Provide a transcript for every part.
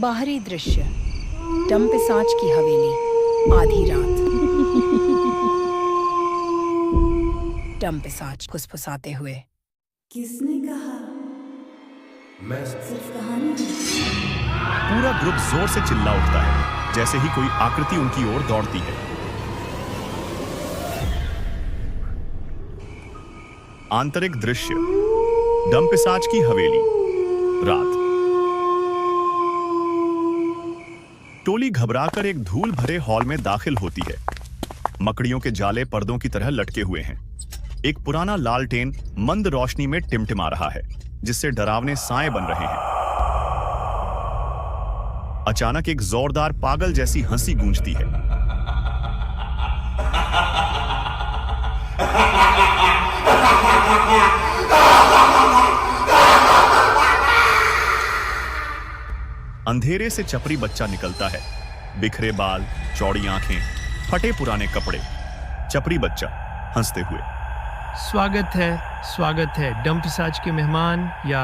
बाहरी दृश्य, डंपिसाच की हवेली, आधी रात। डंपिसाच फुसफुसाते हुए, किसने कहा? मैं सिर्फ कहानी है। पूरा ग्रुप जोर से चिल्ला उठता है जैसे ही कोई आकृति उनकी ओर दौड़ती है। आंतरिक दृश्य, डंपिसाच की हवेली, रात। टोली घबराकर एक धूल भरे हॉल में दाखिल होती है। मकड़ियों के जाले पर्दों की तरह लटके हुए हैं। एक पुराना लालटेन मंद रोशनी में टिमटिमा रहा है, जिससे डरावने साए बन रहे हैं। अचानक एक जोरदार पागल जैसी हंसी गूंजती है। अंधेरे से चपरी बच्चा निकलता है। बिखरे बाल, चौड़ी आंखें, फटे पुराने कपड़े। चपरी बच्चा हंसते हुए, स्वागत है डंपिसाच के मेहमान या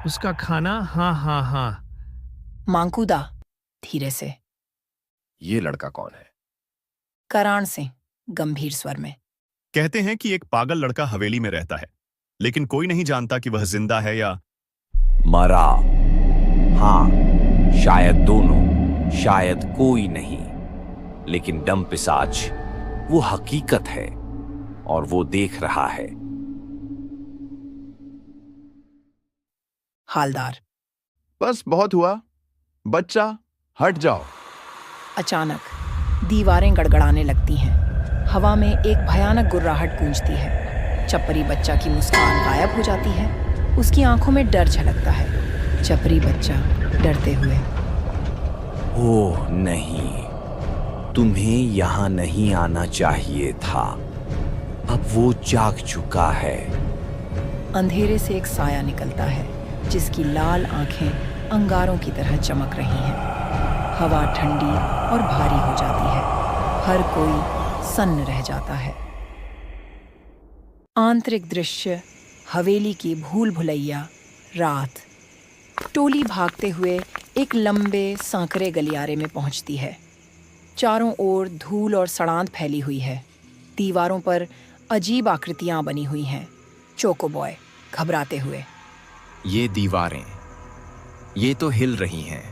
उसका खाना। हाँ हाँ हाँ। मांकुदा धीरे से, ये लड़का कौन है? करान सिंह गंभीर स्वर में। कहते हैं कि एक पागल लड़का हवेली में रहता है, लेकिन कोई नहीं जानता कि वह जिंदा है या मरा। हाँ, शायद दोनों, शायद कोई नहीं, लेकिन डंपिसाच वो हकीकत है और वो देख रहा है। हालदार, बस बहुत हुआ, बच्चा हट जाओ। अचानक दीवारें गड़गड़ाने लगती हैं। हवा में एक भयानक गुर्राहट गूंजती है। चपरी बच्चा की मुस्कान गायब हो जाती है। उसकी आंखों में डर झलकता है। चपरी बच्चा डरते हुए, ओह नहीं, तुम्हें यहां नहीं आना चाहिए था। अब वो जाग चुका है। अंधेरे से एक साया निकलता है, जिसकी लाल आंखें अंगारों की तरह चमक रही हैं। हवा ठंडी और भारी हो जाती है। हर कोई सन्न रह जाता है। आंतरिक दृश्य, हवेली की भूल भुलैया, रात। टोली भागते हुए एक लंबे सांकरे गलियारे में पहुंचती है। चारों ओर धूल और सड़ांत फैली हुई है। दीवारों पर अजीब आकृतियां बनी हुई हैं। चोकोबॉय घबराते हुए, ये दीवारें, ये तो हिल रही हैं।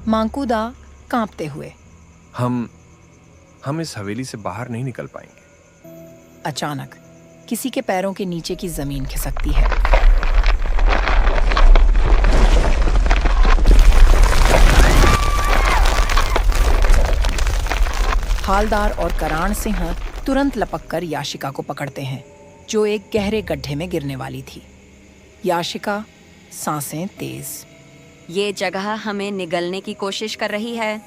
मांकुदा कांपते हुए, हम इस हवेली से बाहर नहीं निकल पाएंगे। अचानक किसी के पैरों के नीचे की जमीन खिसकती है। हालदार और करान सिंह तुरंत लपककर याशिका को पकड़ते हैं, जो एक गहरे गड्ढे में गिरने वाली थी। याशिका सांसें तेज। ये जगह हमें निगलने की कोशिश कर रही है।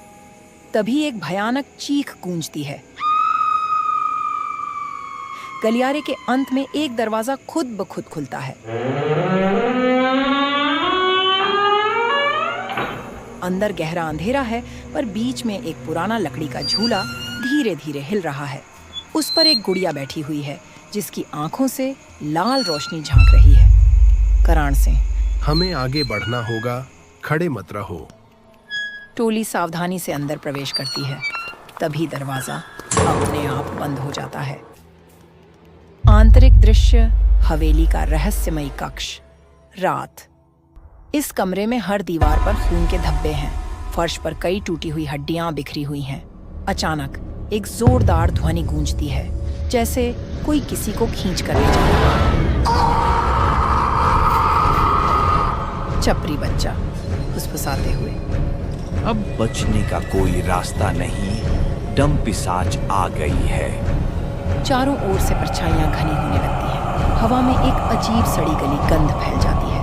तभी एक भयानक चीख गूंजती है। गलियारे के अंत में एक दरवाजा खुद ब खुद खुलता है। अंदर गहरा अंधेरा है, पर बीच में एक पुराना लकड़ी का झूला धीरे धीरे हिल रहा है। उस पर एक गुड़िया बैठी हुई है, जिसकी आंखों से लाल रोशनी झांक रही है। करान सिंह, हमें आगे बढ़ना होगा, खड़े मत रहो। टोली सावधानी से अंदर प्रवेश करती है। तभी दरवाजा अपने आप बंद हो जाता है। आंतरिक दृश्य, हवेली का रहस्यमयी कक्ष, रात। इस कमरे में हर दीवार पर खून के धब्बे हैं। फर्श पर कई टूटी हुई हड्डियां बिखरी हुई हैं। अचानक एक जोरदार ध्वनि गूंजती है, जैसे कोई किसी को खींच कर ले जा रहा है। चपरी बच्चा फुसफुसाते हुए, अब बचने का कोई रास्ता नहीं, डंपिसाच आ गई है। चारों ओर से परछाइयां घनी होने लगती हैं। हवा में एक अजीब सड़ी गली गंध फैल जाती है।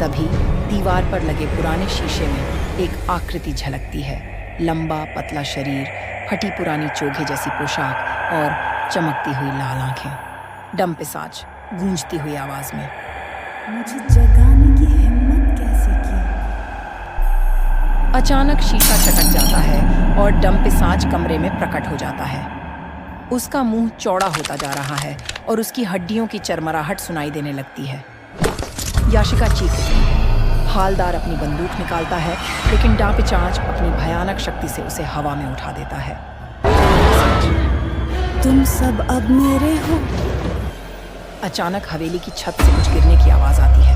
तभी दीवार पर लगे पुराने शीशे में एक आकृति झलकती है। लंबा पतला शरीर, फटी पुरानी चोगे जैसी पोशाक और चमकती हुई लाल आंखें। डंपिसाच गूंजती हुई आवाज में, मुझे जगाने की हिम्मत कैसे की? अचानक शीशा चटक जाता है और डंपिसाच कमरे में प्रकट हो जाता है। उसका मुंह चौड़ा होता जा रहा है और उसकी हड्डियों की चरमराहट सुनाई देने लगती है। याशिका चीखती है। हालदार अपनी बंदूक निकालता है, लेकिन डापिचाच अपनी भयानक शक्ति से उसे हवा में उठा देता है। तुम सब अब मेरे हो। अचानक हवेली की छत से कुछ गिरने की आवाज आती है।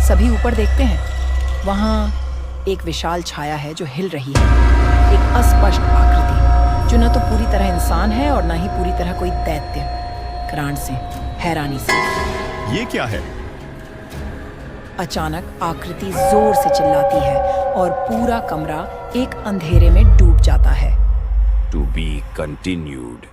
सभी ऊपर देखते हैं। वहां एक विशाल छाया है जो हिल रही है, एक अस्पष्ट आकृति जो न तो पूरी तरह इंसान है और न ही पूरी तरह कोई दैत्य। क्रांत से, हैरानी से, ये क्या है? अचानक आकृति जोर से चिल्लाती है और पूरा कमरा एक अंधेरे में डूब जाता है। To be continued.